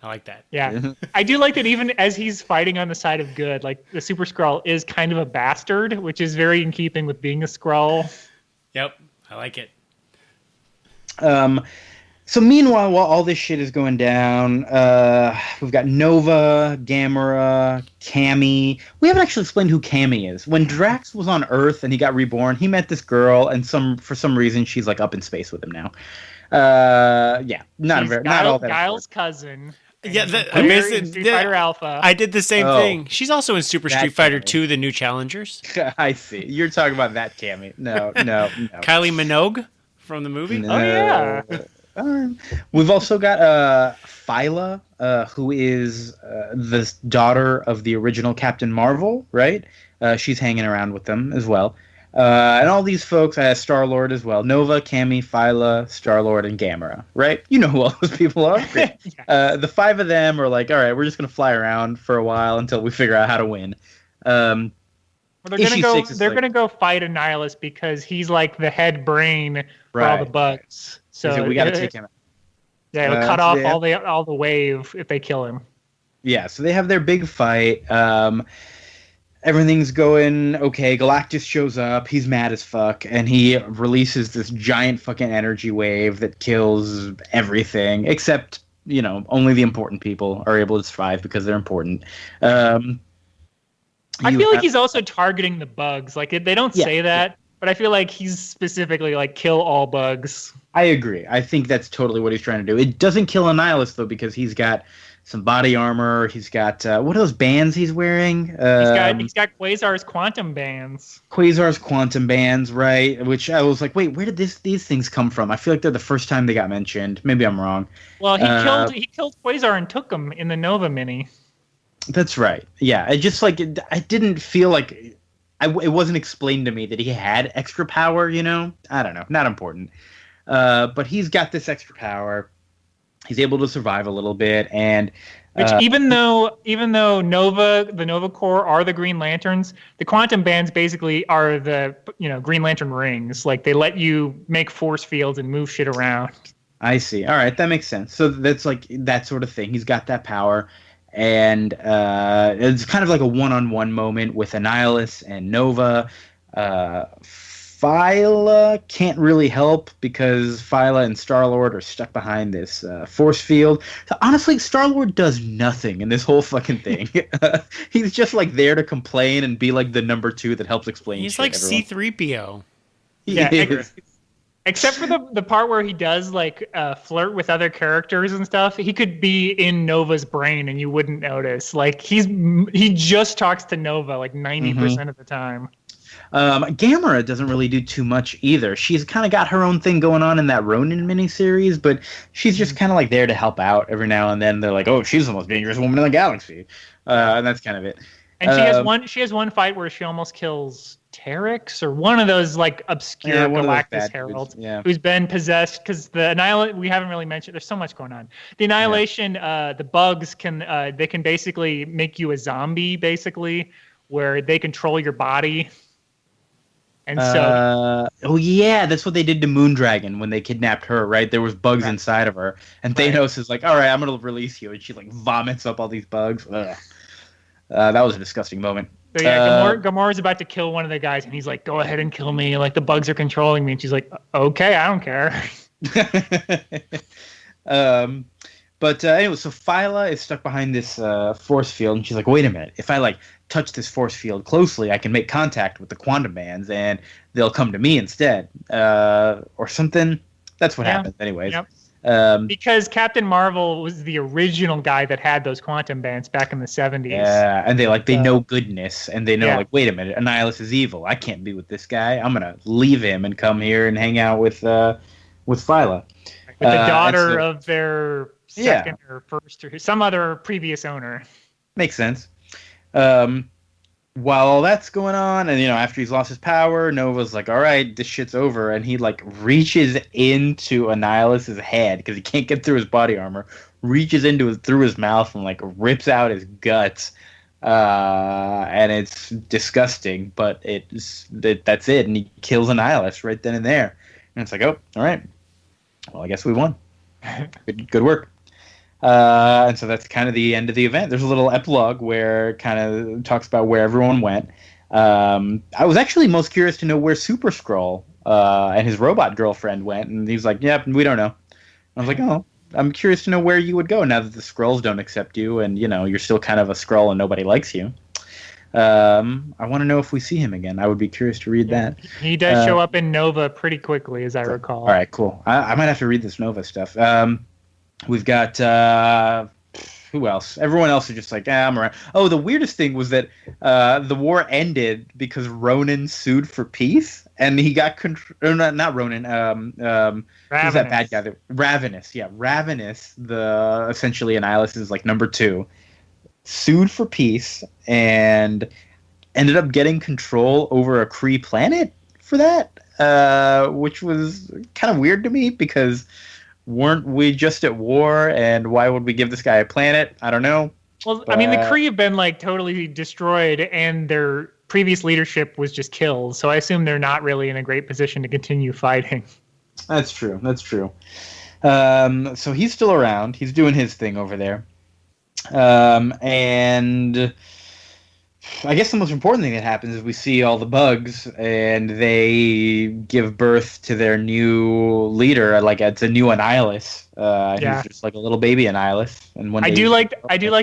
I like that. Yeah. I do like that even as he's fighting on the side of good, like the Super Skrull is kind of a bastard, which is very in keeping with being a Skrull. Yep, I like it. So meanwhile, while all this shit is going down, we've got Nova, Gamera, Cammy. We haven't actually explained who Cammy is. When Drax was on Earth and he got reborn, he met this girl, and for some reason she's like up in space with him now. Yeah, not all that. Guile's cousin. Yeah, Street Fighter Alpha. I did the same thing. She's also in Super Street Fighter 2, The New Challengers. I see. You're talking about that Cammy. No. Kylie Minogue from the movie. No. Oh yeah. We've also got Phyla, who is the daughter of the original Captain Marvel, right? She's hanging around with them as well. And all these folks, Star-Lord as well. Nova, Cammy, Phyla, Star-Lord, and Gamera, right? You know who all those people are. Yeah. The five of them are like, all right, we're just going to fly around for a while until we figure out how to win. Well, they're gonna go fight Annihilus because he's like the head brain for all the bugs. So we got to take him out. Yeah, it'll cut off all the wave if they kill him. Yeah, so they have their big fight. Everything's going okay. Galactus shows up. He's mad as fuck, and he releases this giant fucking energy wave that kills everything except, only the important people are able to survive because they're important. I feel like he's also targeting the bugs. Like they don't say that, but I feel like he's specifically like kill all bugs. I agree. I think that's totally what he's trying to do. It doesn't kill Annihilus though, because he's got some body armor. He's got what are those bands he's wearing? He's got Quasar's quantum bands. Quasar's quantum bands, right? Which I was like, wait, where did these things come from? I feel like they're the first time they got mentioned. Maybe I'm wrong. Well, he killed Quasar and took him in the Nova mini. That's right. Yeah, I just I didn't feel like it wasn't explained to me that he had extra power. I don't know, not important. But he's got this extra power. He's able to survive a little bit, and which even though the Nova Corps are the Green Lanterns, the quantum bands basically are the Green Lantern rings. Like they let you make force fields and move shit around. I see. All right, that makes sense. So that's like that sort of thing. He's got that power. And it's kind of like a one-on-one moment with Annihilus and Nova. Phyla can't really help because Phyla and Star-Lord are stuck behind this force field. So honestly, Star-Lord does nothing in this whole fucking thing. He's just like there to complain and be like the number two that helps explain. He's like C-3PO. Yeah. Except for the part where he does like flirt with other characters and stuff, he could be in Nova's brain and you wouldn't notice. Like he just talks to Nova like 90% of the time. Gamera doesn't really do too much either. She's kind of got her own thing going on in that Ronin miniseries, but she's just kind of like there to help out every now and then. They're like, oh, she's the most dangerous woman in the galaxy, and that's kind of it. And she has one fight where she almost kills Terex or one of those like obscure Galactus heralds who's been possessed because the Annihilation, we haven't really mentioned, there's so much going on. The Annihilation, the bugs can basically make you a zombie basically where they control your body. And so that's what they did to Moondragon when they kidnapped her, right? There was bugs inside of her and Thanos is like, all right, I'm going to release you, and she like vomits up all these bugs. That was a disgusting moment. So Gamora's about to kill one of the guys, and he's like, "Go ahead and kill me. Like the bugs are controlling me." And she's like, "Okay, I don't care." But anyway, so Phyla is stuck behind this force field, and she's like, "Wait a minute! If I like touch this force field closely, I can make contact with the quantum bands, and they'll come to me instead, or something." That's what happens, anyways. Yep. Because Captain Marvel was the original guy that had those quantum bands back in the 70s. Yeah, and they know goodness, and they know like, wait a minute, Annihilus is evil. I can't be with this guy. I'm gonna leave him and come here and hang out with Phyla, with the daughter of their second or first or some other previous owner. Makes sense. While all that's going on, and after he's lost his power, Nova's like, all right, this shit's over, and he like reaches into Annihilus's head because he can't get through his body armor, reaches through his mouth and like rips out his guts, and it's disgusting, but that's it, and he kills Annihilus right then and there, and it's like, oh, all right, well, I guess we won. Good work. And so that's kind of the end of the event. There's a little epilogue where it kind of talks about where everyone went. I was actually most curious to know where Super Skrull and his robot girlfriend went, and he was like, "Yep, we don't know." I was like, "Oh, I'm curious to know where you would go now that the Skrulls don't accept you, and you're still kind of a Skrull and nobody likes you." I want to know if we see him again. I would be curious to read that. He does show up in Nova pretty quickly, as I recall. All right, cool. I might have to read this Nova stuff. We've got who else? Everyone else is just like, I'm around. Oh, the weirdest thing was that the war ended because Ronan sued for peace, and he got not Ronan. Who's that bad guy? Ravenous. Yeah, Ravenous. The essentially Annihilus is like number 2. Sued for peace and ended up getting control over a Kree planet for that, which was kind of weird to me because weren't we just at war, and why would we give this guy a planet? I don't know. Well, I mean, the Kree have been like totally destroyed, and their previous leadership was just killed. So I assume they're not really in a great position to continue fighting. That's true. So he's still around. He's doing his thing over there. And I guess the most important thing that happens is we see all the bugs, and they give birth to their new leader. Like it's a new Annihilus. He's just like a little baby Annihilus. And when I do like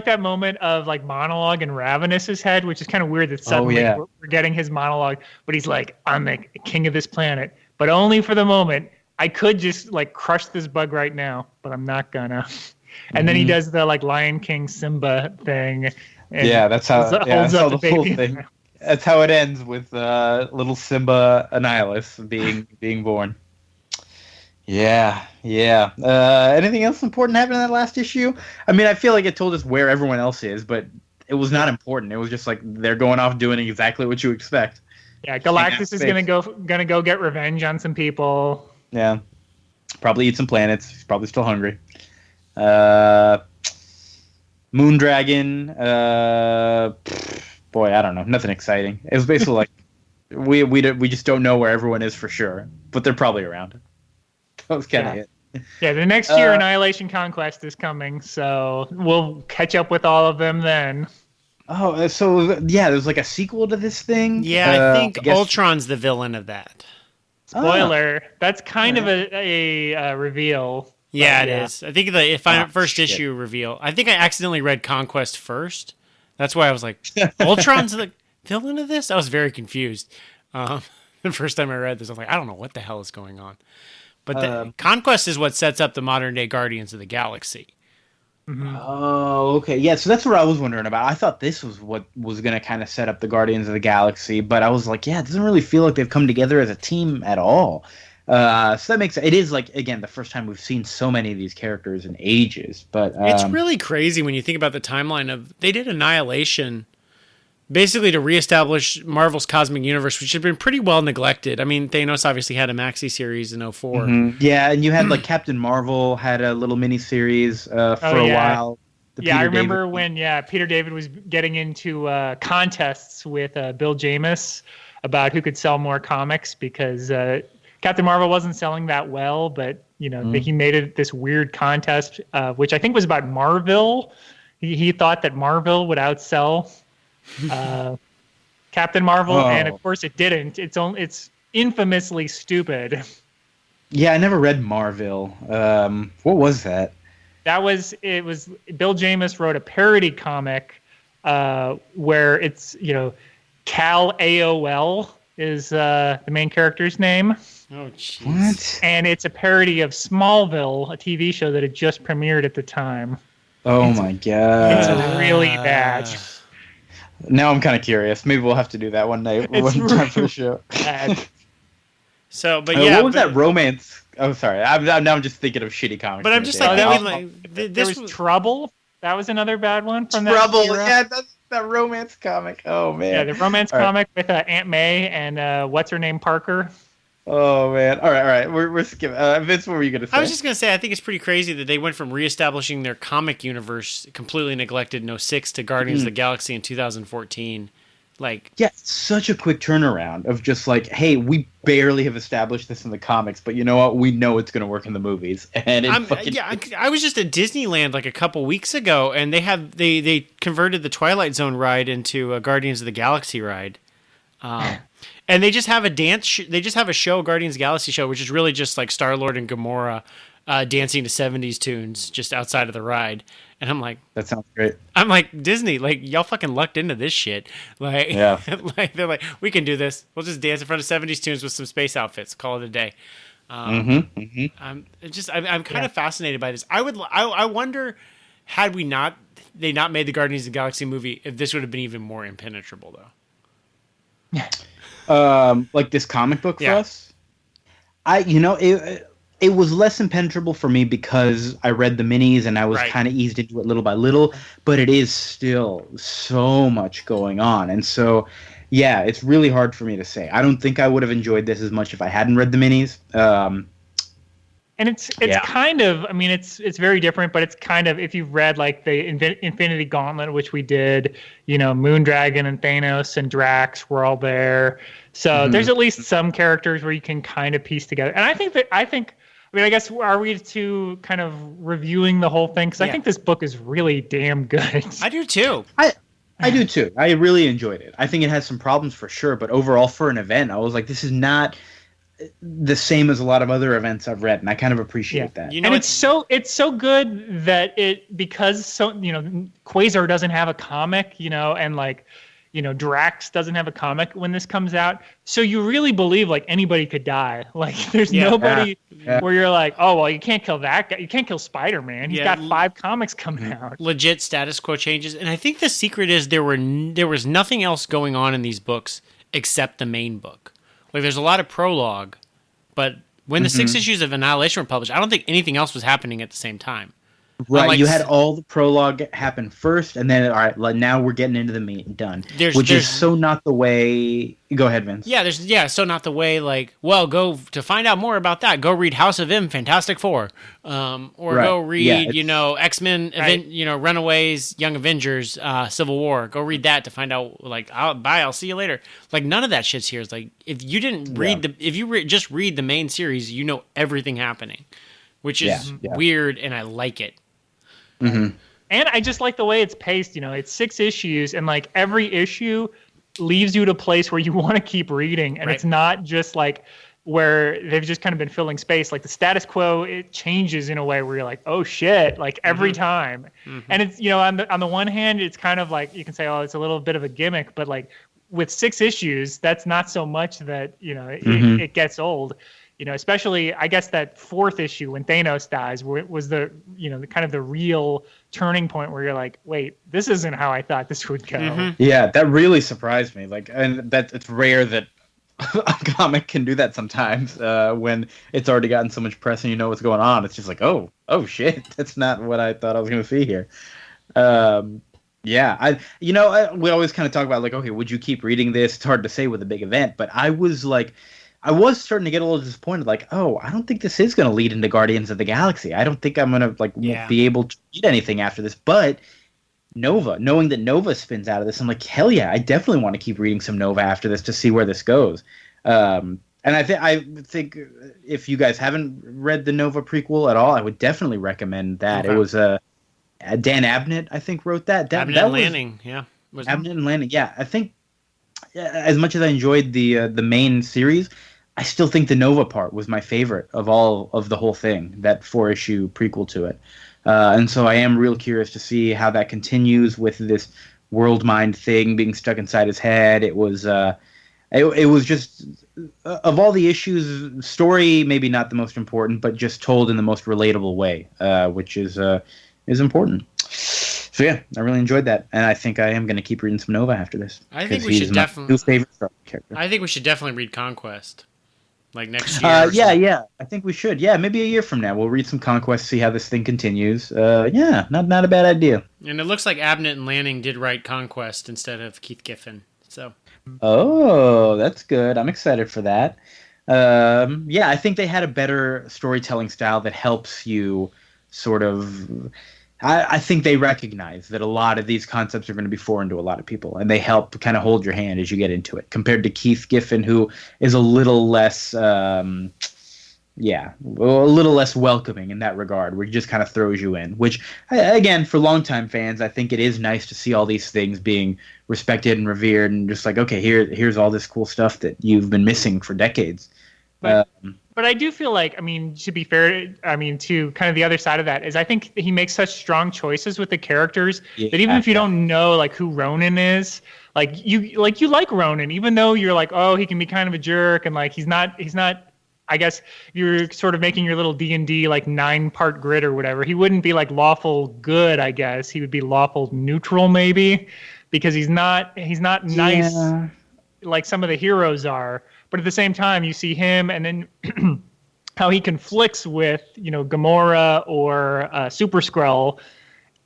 that moment of like monologue in Ravenous's head, which is kind of weird that suddenly we're getting his monologue. But he's like, "I'm the king of this planet, but only for the moment. I could just like crush this bug right now, but I'm not gonna." And then he does the like Lion King Simba thing. And that's how holds up the whole thing. That's how it ends with little Simba Annihilus being born. Yeah. Anything else important happened in that last issue? I mean, I feel like it told us where everyone else is, but it was not important. It was just like they're going off doing exactly what you expect. Yeah, Galactus is gonna go get revenge on some people. Yeah, probably eat some planets. He's probably still hungry. Moondragon, boy, I don't know, nothing exciting. It was basically like we just don't know where everyone is for sure, but they're probably around. That was kind of it. Yeah, the next year Annihilation Conquest is coming, so we'll catch up with all of them then. Oh, so yeah, there's like a sequel to this thing. Yeah, I think Ultron's the villain of that. Spoiler, that's kind of a reveal. Yeah, it is. I think the first issue reveal. I think I accidentally read Conquest first. That's why I was like, Ultron's the villain of this? I was very confused. The first time I read this, I was like, I don't know what the hell is going on. But the Conquest is what sets up the modern-day Guardians of the Galaxy. Mm-hmm. Oh, okay. Yeah, so that's what I was wondering about. I thought this was what was going to kind of set up the Guardians of the Galaxy, but I was like, yeah, it doesn't really feel like they've come together as a team at all. So that makes it is like, again, the first time we've seen so many of these characters in ages. But it's really crazy when you think about the timeline of they did Annihilation basically to reestablish Marvel's cosmic universe, which had been pretty well neglected. I mean, Thanos obviously had a maxi series in 04. Mm-hmm. Yeah, and you had like Captain Marvel had a little mini series for a while. I remember when Peter David was getting into contests with Bill Jamis about who could sell more comics because Captain Marvel wasn't selling that well, but he made it this weird contest, which I think was about Marvel. He thought that Marvel would outsell Captain Marvel, and of course it didn't. It's infamously stupid. Yeah, I never read Marvel. What was that? It was Bill Jamis wrote a parody comic where it's Cal AOL is the main character's name. Oh, jeez. What? And it's a parody of Smallville, a TV show that had just premiered at the time. Oh my god! It's really bad. Now I'm kind of curious. Maybe we'll have to do that one night. Time for the show. Bad. So, but what was that romance? Oh, sorry. I'm just thinking of shitty comics. But I'm just there was Trouble. That was another bad one from Trouble. That era. Yeah, that's that romance comic. Oh man. Yeah, the romance comic with Aunt May and what's her name, Parker. Oh man! All right. We're skipping. Vince, what were you gonna say? I was just gonna say I think it's pretty crazy that they went from reestablishing their comic universe completely neglected in 06 to Guardians of the Galaxy in 2014. Like, yeah, it's such a quick turnaround of just like, hey, we barely have established this in the comics, but you know what? We know it's going to work in the movies, and I was just at Disneyland like a couple weeks ago, and they converted the Twilight Zone ride into a Guardians of the Galaxy ride. And they just have a they just have a show, Guardians of the Galaxy show, which is really just like Star-Lord and Gamora dancing to 70s tunes just outside of the ride. And I'm like, that sounds great. I'm like, Disney, like, y'all fucking lucked into this shit. Like, yeah. Like, they're like, we can do this. We'll just dance in front of 70s tunes with some space outfits. Call it a day. I'm kind of fascinated by this. I wonder, had they not made the Guardians of the Galaxy movie, if this would have been even more impenetrable, though. Like this comic book for us? It was less impenetrable for me because I read the minis and I was kind of eased into it little by little, but it is still so much going on. And so, yeah, it's really hard for me to say. I don't think I would have enjoyed this as much if I hadn't read the minis. And it's kind of, I mean, it's very different, but it's kind of, if you've read like the Infinity Gauntlet, which we did, Moondragon and Thanos and Drax were all there. So there's at least some characters where you can kind of piece together. And I guess, are we to kind of reviewing the whole thing? Because I think this book is really damn good. I do too. I do too. I really enjoyed it. I think it has some problems for sure, but overall for an event, I was like, this is not the same as a lot of other events I've read, and I kind of appreciate that. And it's so good that because Quasar doesn't have a comic, and like, Drax doesn't have a comic when this comes out. So you really believe like anybody could die. Like there's nobody where you're like, oh, well, you can't kill that guy. You can't kill Spider-Man. He's got 5 comics coming out. Legit status quo changes. And I think the secret is there was nothing else going on in these books except the main book. Like there's a lot of prologue, but when the 6 issues of Annihilation were published, I don't think anything else was happening at the same time. Right, like, you had all the prologue happen first, and then, all right, now we're getting into the meat and done. Which is so not the way... Go ahead, Vince. Yeah, so not the way, like, well, to find out more about that, go read House of M, Fantastic Four. Go read, X-Men, Runaways, Young Avengers, Civil War. Go read that to find out, like, I'll see you later. Like, none of that shit's here. It's like, if you didn't read just read the main series, you know everything happening, which is weird, and I like it. And I just like the way it's paced. It's 6 issues, and like every issue leaves you at a place where you want to keep reading, and it's not just like where they've just kind of been filling space. Like the status quo, it changes in a way where you're like, oh shit, like every time. And it's on the one hand, it's kind of like you can say, oh, it's a little bit of a gimmick, but like with 6 issues, that's not so much that it gets old. Especially, I guess that 4th issue when Thanos dies was the kind of the real turning point where you're like, wait, this isn't how I thought this would go. Yeah, that really surprised me. Like, and that it's rare that a comic can do that sometimes when it's already gotten so much press and you know what's going on. It's just like, oh shit, that's not what I thought I was going to see here. We always kind of talk about like, okay, would you keep reading this? It's hard to say with a big event, but I was starting to get a little disappointed. Like, oh, I don't think this is going to lead into Guardians of the Galaxy. I don't think I'm going to be able to read anything after this. But knowing that Nova spins out of this, I'm like, hell yeah, I definitely want to keep reading some Nova after this to see where this goes. And I think if you guys haven't read the Nova prequel at all, I would definitely recommend that. Okay. It was Dan Abnett, I think, wrote that. Abnett and Lanning, yeah. Abnett and Lanning, yeah. I think as much as I enjoyed the main series, I still think the Nova part was my favorite of all of the whole thing, that 4-issue prequel to it. And so I am real curious to see how that continues with this world mind thing being stuck inside his head. It was just, of all the issues, story maybe not the most important, but just told in the most relatable way, which is important. So yeah, I really enjoyed that, and I think I am going to keep reading some Nova after this. I think we should definitely. New favorite character. I think we should definitely read Conquest, like next year. Yeah. I think we should. Yeah, maybe a year from now we'll read some Conquest, see how this thing continues. Yeah, not a bad idea. And it looks like Abnett and Lanning did write Conquest instead of Keith Giffen. So. Oh, that's good. I'm excited for that. I think they had a better storytelling style that helps you sort of I think they recognize that a lot of these concepts are going to be foreign to a lot of people, and they help kind of hold your hand as you get into it, compared to Keith Giffen, who is a little less, a little less welcoming in that regard, where he just kind of throws you in. Which, again, for longtime fans, I think it is nice to see all these things being respected and revered, and just like, okay, here's all this cool stuff that you've been missing for decades. But I do feel like, I mean, to be fair, I mean, to kind of the other side of that is I think he makes such strong choices with the characters that even if you don't know like who Ronan is, you like Ronan, even though you're like, oh, he can be kind of a jerk and like he's not. I guess you're sort of making your little D&D like 9-part grid or whatever. He wouldn't be like lawful good, I guess. He would be lawful neutral maybe, because he's not nice like some of the heroes are. But at the same time, you see him, and then how he conflicts with, Gamora or Super Skrull,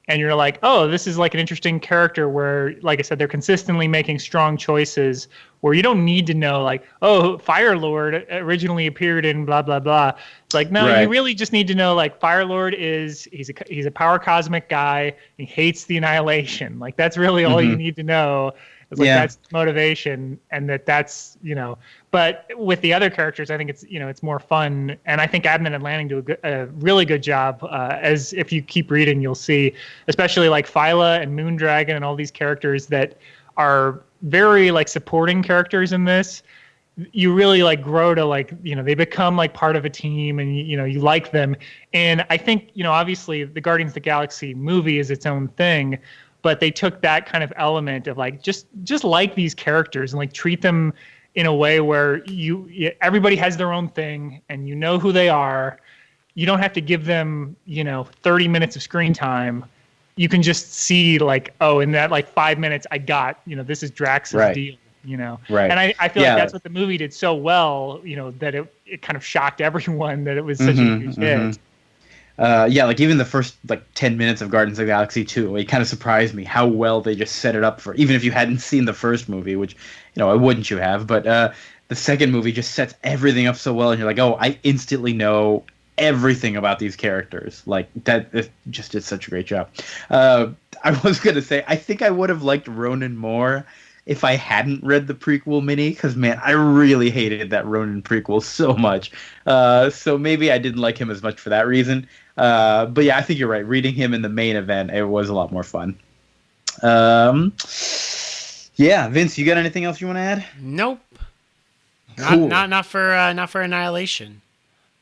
and you're like, oh, this is like an interesting character where, like I said, they're consistently making strong choices where you don't need to know, like, oh, Fire Lord originally appeared in blah, blah, blah. It's like, no, You really just need to know, like, Fire Lord he's a power cosmic guy. He hates the Annihilation. Like, that's really all you need to know. It's like that's motivation, and that's But with the other characters, I think it's more fun, and I think Abnett and Lanning do a really good job. As if you keep reading, you'll see, especially like Phyla and Moondragon and all these characters that are very like supporting characters in this. You really like grow to like they become like part of a team, and you like them. And I think obviously the Guardians of the Galaxy movie is its own thing. But they took that kind of element of like just like these characters and like treat them in a way where everybody has their own thing and you know who they are. You don't have to give them 30 minutes of screen time. You can just see like, oh, in that like 5 minutes I got this is Drax's deal. Right. And I feel like that's what the movie did so well. That it kind of shocked everyone that it was such a huge hit. Like even the first like 10 minutes of Guardians of the Galaxy 2, it kind of surprised me how well they just set it up for, even if you hadn't seen the first movie, which, I wouldn't you have, but the second movie just sets everything up so well, and you're like, oh, I instantly know everything about these characters. Like that, it just did such a great job. I was going to say, I think I would have liked Ronan more if I hadn't read the prequel mini, because, man, I really hated that Ronan prequel so much. So maybe I didn't like him as much for that reason. But yeah, I think you're right. Reading him in the main event, it was a lot more fun. Yeah, Vince, you got anything else you want to add? Nope. Cool. Not for Annihilation.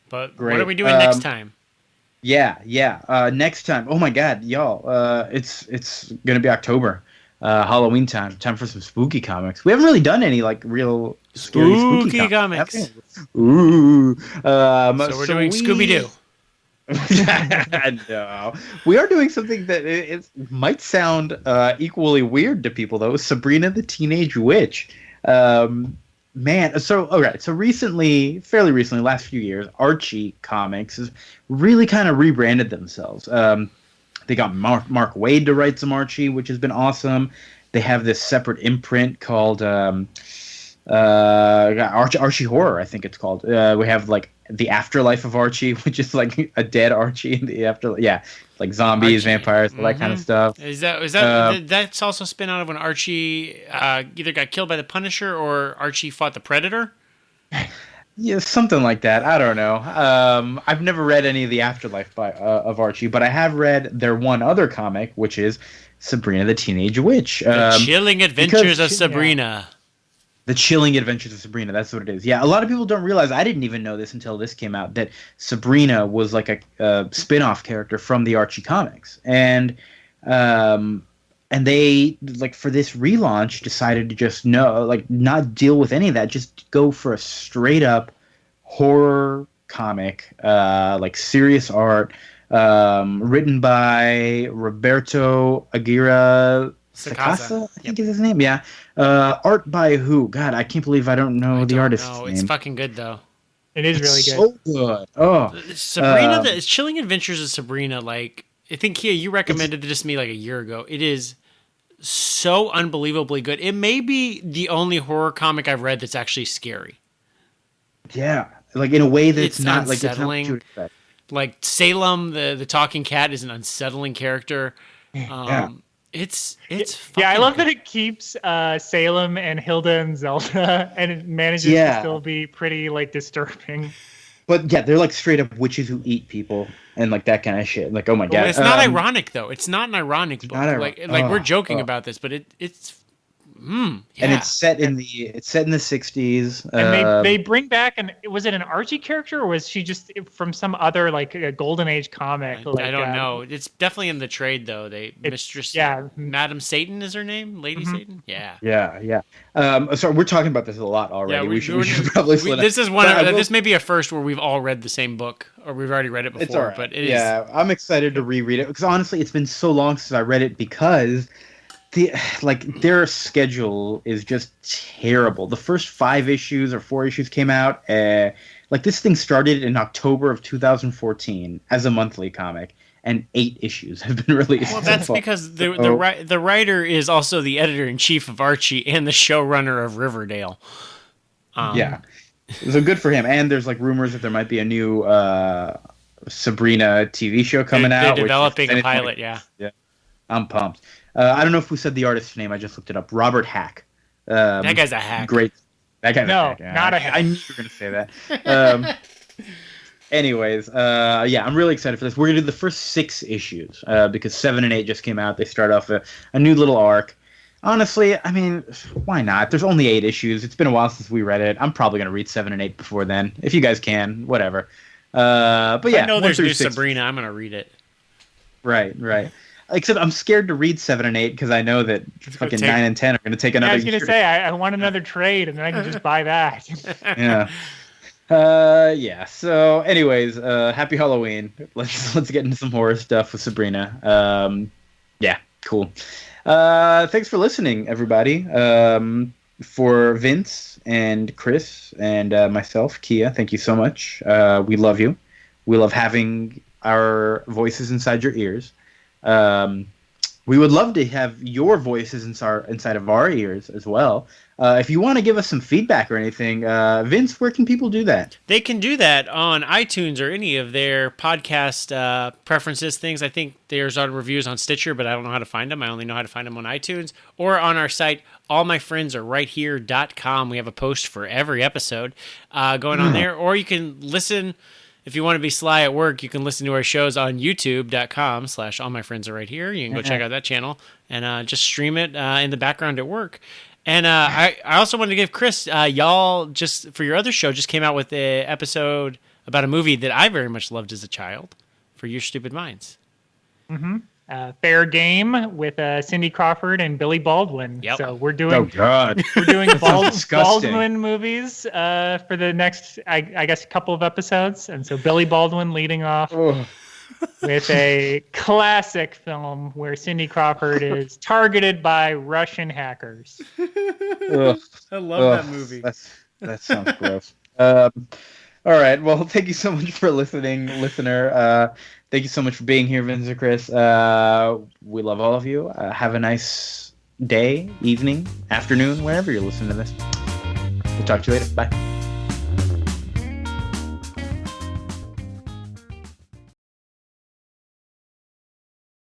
But Great. What are we doing next time? Yeah. Next time. Oh my God, y'all! It's gonna be October. Halloween time for some spooky comics. We haven't really done any like real spooky comics. Ooh. So we're doing Scooby-Doo. No, we are doing something that it might sound equally weird to people though. Sabrina the Teenage Witch. Man, so fairly recently, last few years, Archie Comics has really kind of rebranded themselves. They got Mark Waid to write some Archie, which has been awesome. They have this separate imprint called Archie Horror, I think it's called. We have like the Afterlife of Archie, which is like a dead Archie in the afterlife. Yeah, like zombies, Archie. Vampires, all that kind of stuff. Is that that's also spin out of when Archie either got killed by the Punisher or Archie fought the Predator? Yeah, something like that. I don't know. I've never read any of the Afterlife of Archie, but I have read their one other comic, which is Sabrina the Teenage Witch. The Chilling Adventures of Sabrina. Yeah. The Chilling Adventures of Sabrina. That's what it is. Yeah, a lot of people don't realize, I didn't even know this until this came out, that Sabrina was like a spin-off character from the Archie comics. And they, like, for this relaunch, decided to just not deal with any of that. Just go for a straight-up horror comic, like serious art, written by Roberto Aguirre Sacasa, I think is his name. Yeah. Art by who? God, I can't believe I don't know the artist's name. It's fucking good, though. It is really good. So good. Oh. Sabrina, the Chilling Adventures of Sabrina, like, I think, Kia, you recommended this to me like a year ago. It is so unbelievably good. It may be the only horror comic I've read that's actually scary. Yeah. Like, in a way that's it's not unsettling. Like, Like Salem, the talking cat, is an unsettling character. It's I love good. that it keeps Salem and Hilda and Zelda, and it manages to still be pretty like disturbing. But yeah, they're like straight up witches who eat people and like that kind of shit. Like, oh my god, well, it's not ironic though. It's not an ironic book. Like we're joking about this, but it's. And it's set in the 60s. And they bring back was it an Archie character, or was she just from some other like a Golden Age comic? I don't know. It's definitely in the trade though. Madam Satan is her name, Lady Satan. Yeah. So we're talking about this a lot already. Yeah, we should probably. This is this may be a first where we've all read the same book, or we've already read it before. It's all right. But it is. Yeah, I'm excited to reread it because honestly, it's been so long since I read it because. Their schedule is just terrible. The first 5 issues or 4 issues came out. This thing started in October of 2014 as a monthly comic, and 8 issues have been released. Well, that's because the writer is also the editor-in-chief of Archie and the showrunner of Riverdale. Yeah, so good for him. And there's like rumors that there might be a new Sabrina TV show coming out. They're developing a pilot. Yeah, I'm pumped. I don't know if we said the artist's name. I just looked it up. Robert Hack. That guy's a hack. Great. That guy's a hack. Not a hack. I knew you were going to say that. Anyways, I'm really excited for this. We're going to do the first 6 issues because 7 and 8 just came out. They start off a new little arc. Honestly, I mean, why not? There's only 8 issues. It's been a while since we read it. I'm probably going to read 7 and 8 before then. If you guys can, whatever. But yeah. I know there's new Sabrina. I'm going to read it. Right. Except I'm scared to read 7 and 8 because I know that fucking 9 and 10 are going to take another. I was going to say I want another trade, and then I can just buy that. Yeah. So, anyways, happy Halloween. Let's get into some horror stuff with Sabrina. Yeah, cool. Thanks for listening, everybody. For Vince and Chris and myself, Kia, thank you so much. We love you. We love having our voices inside your ears. We would love to have your voices inside of our ears as well. If you want to give us some feedback or anything, Vince, where can people do that? They can do that on iTunes or any of their podcast preferences things. I think there's on reviews on Stitcher, but I don't know how to find them. I only know how to find them on iTunes or on our site, allmyfriendsarerighthere.com. We have a post for every episode going on there, or you can listen. If you want to be sly at work, you can listen to our shows on youtube.com/allmyfriendsarerighthere. You can go check out that channel and just stream it in the background at work. And I also wanted to give Chris, y'all, just for your other show, just came out with an episode about a movie that I very much loved as a child, For Your Stupid Minds. Mm-hmm. Fair Game with Cindy Crawford and Billy Baldwin. Yep. So we're doing Baldwin movies for the next, I guess, couple of episodes. And so Billy Baldwin leading off with a classic film where Cindy Crawford is targeted by Russian hackers. I love that movie. That sounds gross. All right. Well, thank you so much for listening, listener. Thank you so much for being here, Vince and Chris. We love all of you. Have a nice day, evening, afternoon, whenever you're listening to this. We'll talk to you later. Bye.